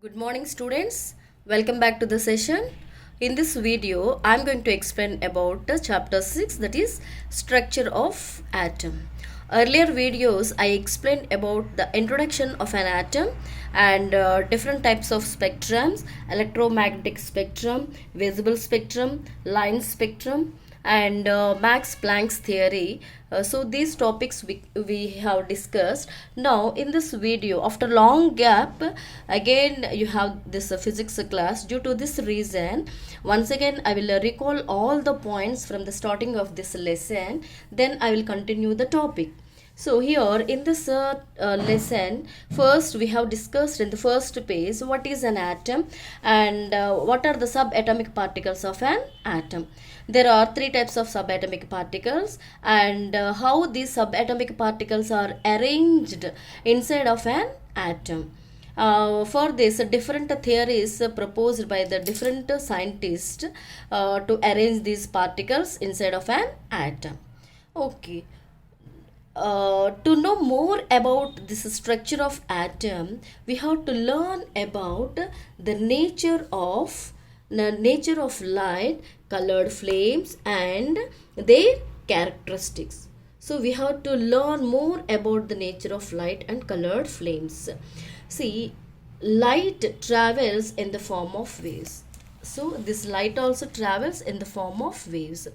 Good morning, students. Welcome back to the session. In this video, I am going to explain about chapter 6, that is structure of atom. Earlier videos, I explained about the introduction of an atom and different types of spectrums: electromagnetic spectrum, visible spectrum, line spectrum, and Max Planck's theory. So these topics we have discussed. Now in this video, after long gap, again you have this physics class. Due to this reason, once again I will recall all the points from the starting of this lesson, then I will continue the topic. So here in this lesson, first we have discussed in the first page what is an atom and what are the subatomic particles of an atom. There are three types of subatomic particles and how these subatomic particles are arranged inside of an atom. For this, different theories proposed by the different scientists to arrange these particles inside of an atom. Okay. To know more about this structure of atom, we have to learn about the nature of light, colored flames, and their characteristics. So we have to learn more about the nature of light and colored flames. See, light travels in the form of waves. So this light also travels in the form of waves.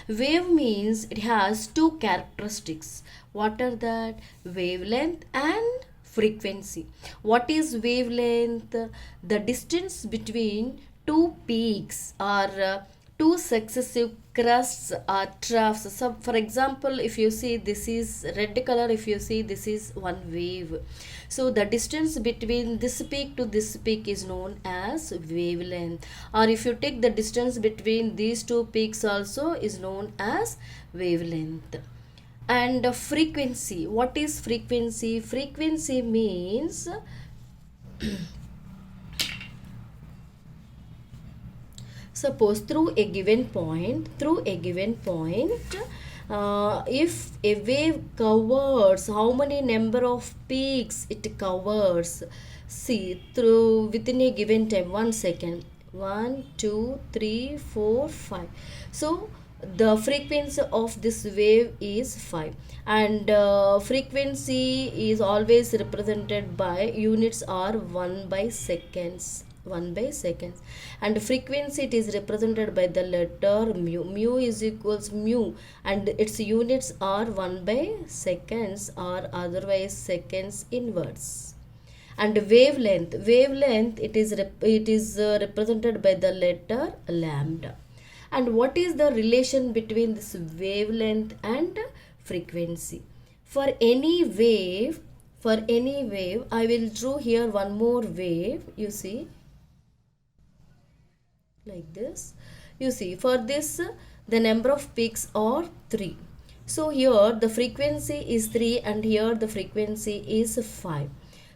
Wave means it has two characteristics. What are that? Wavelength and frequency. What is wavelength? The distance between two peaks or two successive crusts or troughs. So for example, if you see this is red color, if you see this is one wave. So the distance between this peak to this peak is known as wavelength. Or if you take the distance between these two peaks also is known as wavelength. And frequency. What is frequency? Frequency means suppose through a given point, if a wave covers, how many number of peaks it covers? See, through within a given time, 1 second, 1 2 3 4 5. So the frequency of this wave is 5, and frequency is always represented by units are 1 by seconds, and frequency it is represented by the letter mu is equals mu, and its units are 1 by seconds or otherwise seconds inverse. And wavelength it is represented by the letter lambda. And what is the relation between this wavelength and frequency? For any wave, I will draw here one more wave. You see, like this. You see, for this, the number of peaks are 3. So here the frequency is 3 and here the frequency is 5.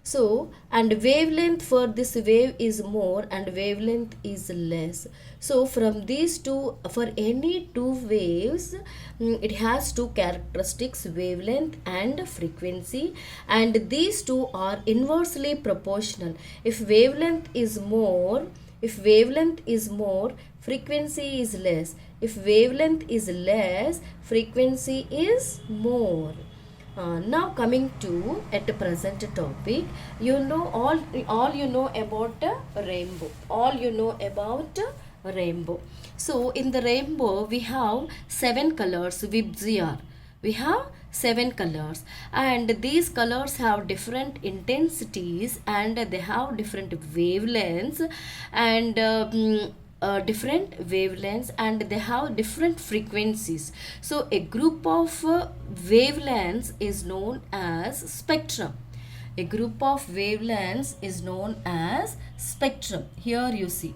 So, and wavelength for this wave is more and wavelength is less. So from these two, for any two waves, it has two characteristics, wavelength and frequency, and these two are inversely proportional. If wavelength is more, frequency is less. If wavelength is less, frequency is more. Now coming to at the present topic, you know all you know about rainbow. So in the rainbow we have 7 colors, Vibziar. We have 7 colors, and these colors have different intensities and they have different wavelengths and and they have different frequencies. So a group of wavelengths is known as spectrum. Here you see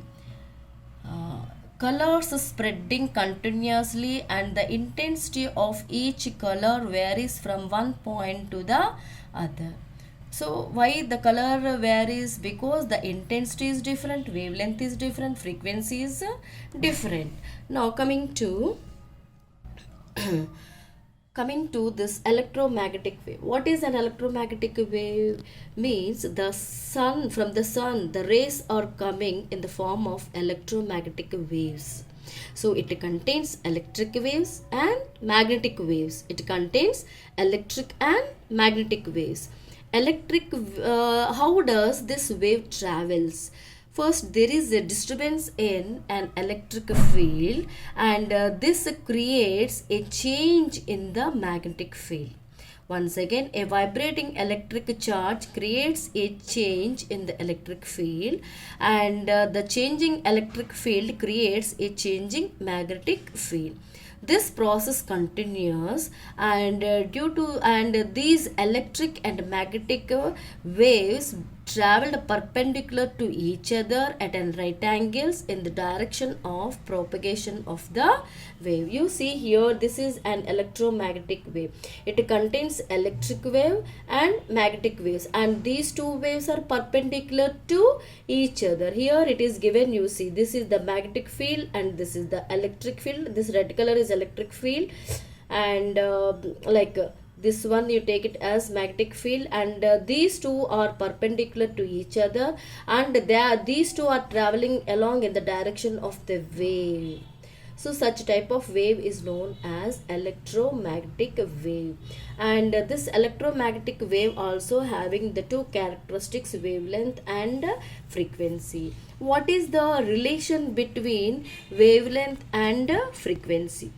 colors spreading continuously, and the intensity of each color varies from one point to the other. So why the color varies? Because the intensity is different, wavelength is different, frequency is different. Now coming to Coming to this electromagnetic wave. What is an electromagnetic wave? Means the sun, from the sun, the rays are coming in the form of electromagnetic waves. So it contains electric waves and magnetic waves. It contains electric and magnetic waves. How does this wave travels? First, there is a disturbance in an electric field, and this creates a change in the magnetic field. Once again, a vibrating electric charge creates a change in the electric field, and the changing electric field creates a changing magnetic field. This process continues, and these electric and magnetic waves traveled perpendicular to each other at an right angles in the direction of propagation of the wave. You see here, this is an electromagnetic wave. It contains electric wave and magnetic waves, and these two waves are perpendicular to each other. Here it is given, you see, this is the magnetic field and this is the electric field. This red color is electric field, and this one you take it as magnetic field, and these two are perpendicular to each other, and these two are traveling along in the direction of the wave. So such type of wave is known as electromagnetic wave, and this electromagnetic wave also having the two characteristics, wavelength and frequency. What is the relation between wavelength and frequency?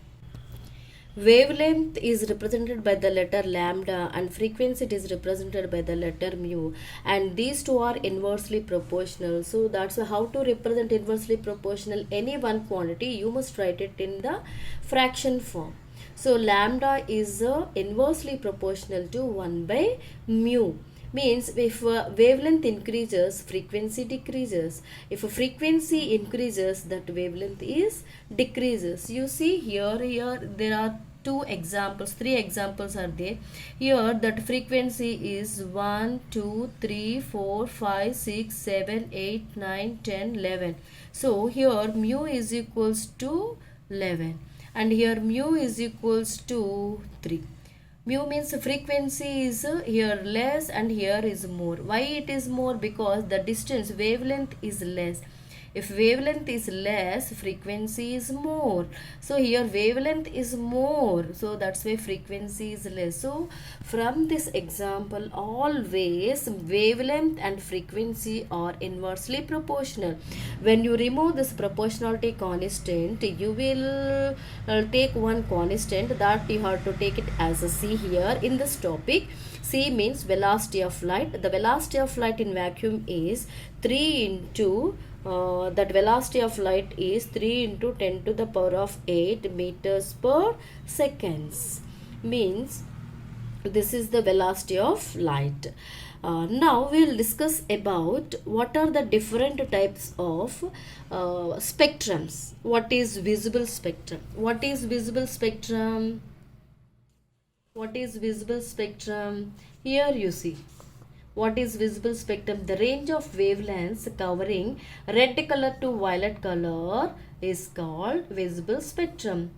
Wavelength is represented by the letter lambda, and frequency it is represented by the letter mu, and these two are inversely proportional. So that's how to represent inversely proportional any one quantity. You must write it in the fraction form. So lambda is inversely proportional to 1 by mu. Means if wavelength increases, frequency decreases. If a frequency increases, that wavelength is decreases. You see here there are three examples are there. Here that frequency is 1, 2, 3, 4, 5, 6, 7, 8, 9, 10, 11. So here mu is equals to 11, and here mu is equals to 3. Mu means frequency is here less and here is more. Why it is more? Because the distance, wavelength is less. If wavelength is less, frequency is more. So here wavelength is more, so that's why frequency is less. So from this example, always wavelength and frequency are inversely proportional. When you remove this proportionality constant, you will take one constant that you have to take it as a C here in this topic. C means velocity of light. The velocity of light in vacuum is 3 into that velocity of light is 3 into 10 to the power of 8 meters per seconds. Means this is the velocity of light. Now we will discuss about what are the different types of spectrums. What is visible spectrum? What is visible spectrum? What is visible spectrum? Here you see. What is visible spectrum? The range of wavelengths covering red color to violet color is called visible spectrum.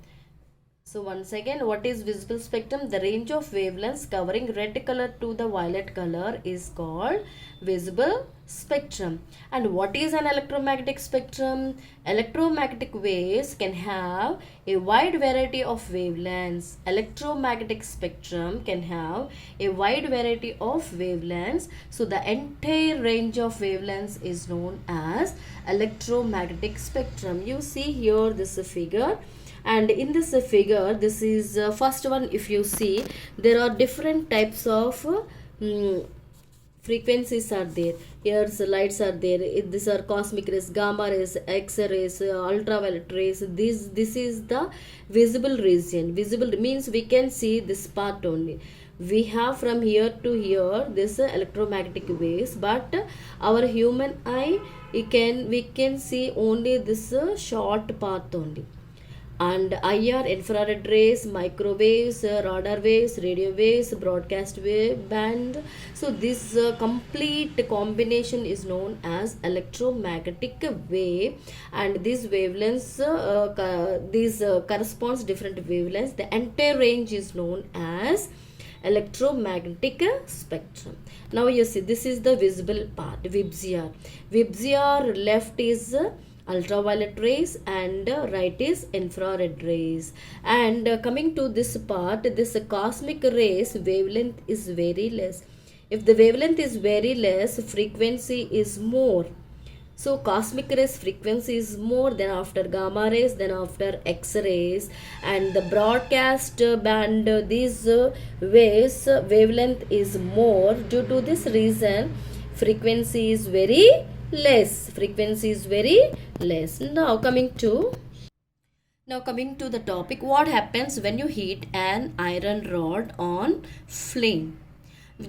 So once again, what is visible spectrum? The range of wavelengths covering red color to the violet color is called visible spectrum. And what is an electromagnetic spectrum? Electromagnetic waves can have a wide variety of wavelengths. Electromagnetic spectrum can have a wide variety of wavelengths. So the entire range of wavelengths is known as electromagnetic spectrum. You see here this figure. And in this figure, this is first one. If you see, there are different types of frequencies are there. Here the lights are there. These are cosmic rays, gamma rays, X-rays, ultraviolet rays. This is the visible region. Visible means we can see this part only. We have from here to here this electromagnetic waves, but our human eye we can see only this short path only. and IR, infrared rays, microwaves, radar waves, radio waves, broadcast wave band. So this complete combination is known as electromagnetic wave, and these wavelengths, these corresponds different wavelengths. The entire range is known as electromagnetic spectrum. Now you see, this is the visible part, VIBGR. VIBGR left is ultraviolet rays and right is infrared rays. And coming to this part, this cosmic rays wavelength is very less. If the wavelength is very less, frequency is more. So cosmic rays frequency is more than after gamma rays, then after X-rays, and the broadcast band, these waves wavelength is more. Due to this reason, frequency is very less. Frequency is very less. Now coming to the topic, what happens when you heat an iron rod on flame?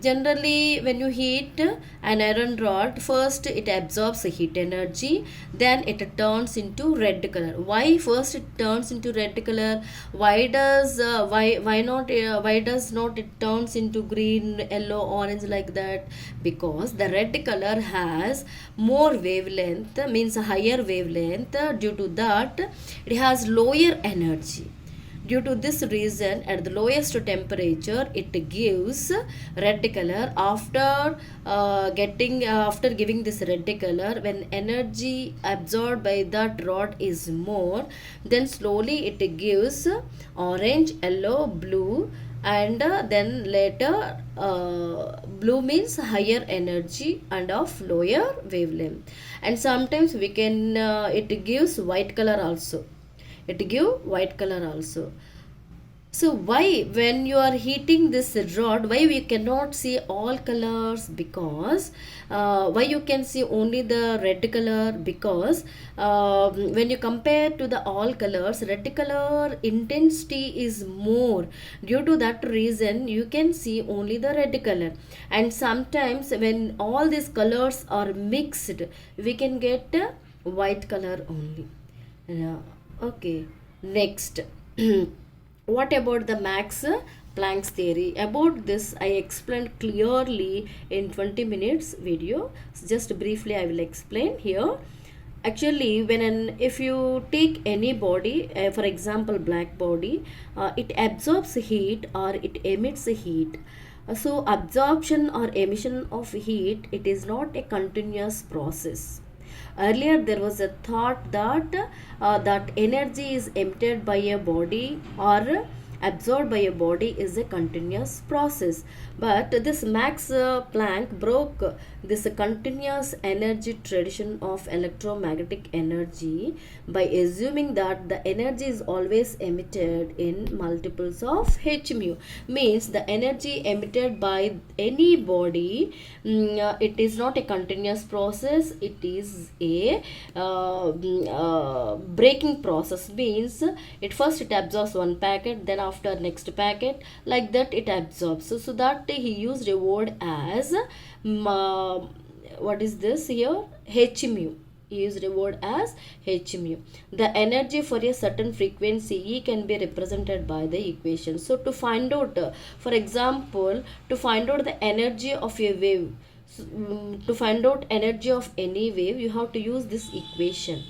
Generally, when you heat an iron rod, first it absorbs heat energy, then it turns into red color. Why first it turns into red color? Why does why does not it turns into green, yellow, orange like that? Because the red color has more wavelength, means a higher wavelength. Due to that, it has lower energy. Due to this reason, at the lowest temperature, it gives red color. After after giving this red color, when energy absorbed by that rod is more, then slowly it gives orange, yellow, blue, and then later blue means higher energy and of lower wavelength. And sometimes we can it gives white color also. It give white color also. So why, when you are heating this rod, why we cannot see all colors? Because why you can see only the red color? Because when you compare to the all colors, red color intensity is more. Due to that reason, you can see only the red color. And sometimes when all these colors are mixed, we can get white color only. Okay, next. What about the Max Planck's theory? About this I explained clearly in 20 minutes video. Just briefly I will explain here. Actually, if you take any body, for example black body, it absorbs heat or it emits heat. So absorption or emission of heat, it is not a continuous process. Earlier there was a thought that that energy is emitted by a body or absorbed by a body is a continuous process, but this Max Planck broke this continuous energy tradition of electromagnetic energy by assuming that the energy is always emitted in multiples of h mu. Means the energy emitted by any body, it is not a continuous process, it is a breaking process. Means it absorbs one packet, then after next packet, like that it absorbs. So that he used a word as what is this here, h mu. He used a word as h mu. The energy for a certain frequency E can be represented by the equation. So to find out, for example, to find out the energy of a wave, to find out energy of any wave, you have to use this equation.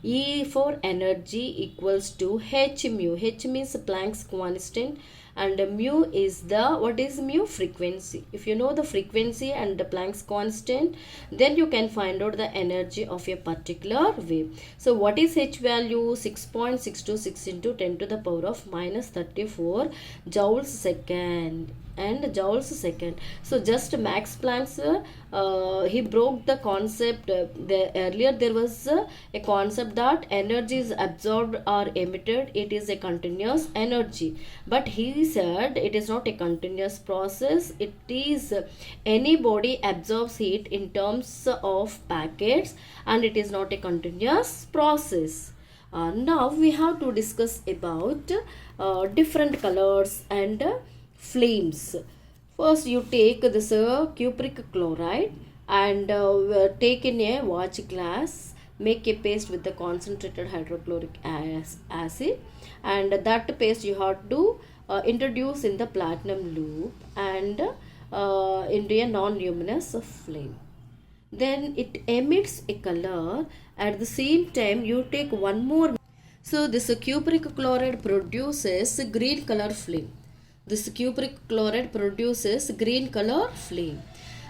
E for energy equals to h mu. H means Planck's constant, and mu is the, what is mu? Frequency. If you know the frequency and the Planck's constant, then you can find out the energy of a particular wave. So what is h value? 6.626 into 10 to the power of minus 34 joules second. And joules second. So just Max Planck's he broke the concept. Earlier there was a concept that energy is absorbed or emitted, it is a continuous energy, but he said it is not a continuous process. It is any body absorbs heat in terms of packets, and it is not a continuous process. Now we have to discuss about different colors and flames. First you take this cupric chloride and take in a watch glass, make a paste with the concentrated hydrochloric acid, and that paste you have to introduce in the platinum loop and into a non-luminous flame. Then it emits a color. At the same time you take one more. So this cupric chloride produces green color flame. This cupric chloride produces green color flame.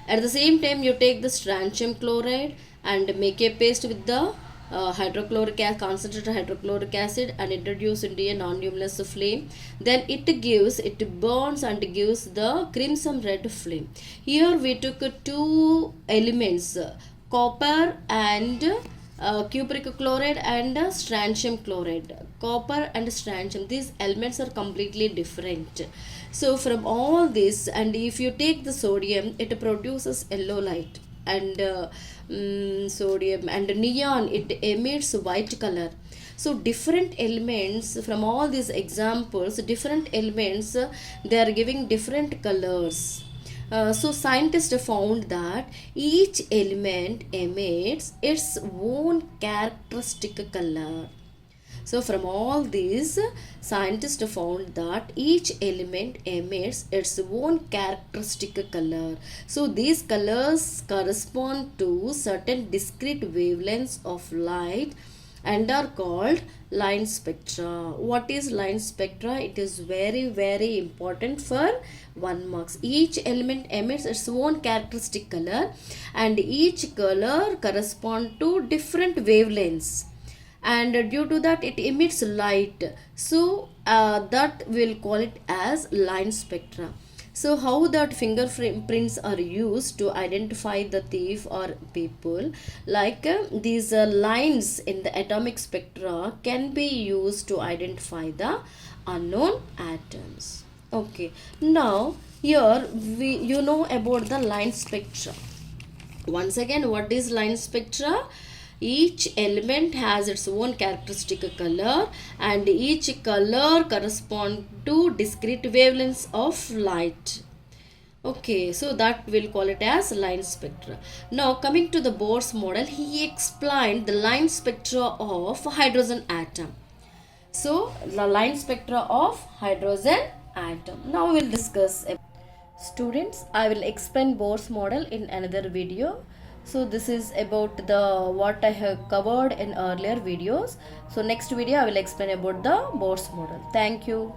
At the same time you take the strontium chloride and make a paste with the concentrated hydrochloric acid and introduce into a non-luminous flame. Then it burns and gives the crimson red flame. Here we took two elements, copper and cupric chloride and strontium chloride. Copper and strontium, these elements are completely different. So from all this, and if you take the sodium, it produces yellow light, and sodium and neon, it emits white color. So different elements, from all these examples, different elements, they are giving different colors. So scientists found that each element emits its own characteristic color. So from all these, scientists found that each element emits its own characteristic color. So these colors correspond to certain discrete wavelengths of light and are called line spectra. What is line spectra? It is very important for 1 marks. Each element emits its own characteristic color, and each color corresponds to different wavelengths, and due to that it emits light. So that will call it as line spectra. So how that fingerprints are used to identify the thief or people, like these lines in the atomic spectra can be used to identify the unknown atoms. Okay, now here you know about the line spectra. Once again, what is line spectra? Each element has its own characteristic color, and each color corresponds to discrete wavelengths of light. Okay, so that we'll call it as line spectra. Now coming to the Bohr's model, he explained the line spectra of hydrogen atom. So the line spectra of hydrogen atom. Now we'll discuss. Students, I will explain Bohr's model in another video. So this is about the what I have covered in earlier videos. So next video I will explain about the Bohr's model. Thank you.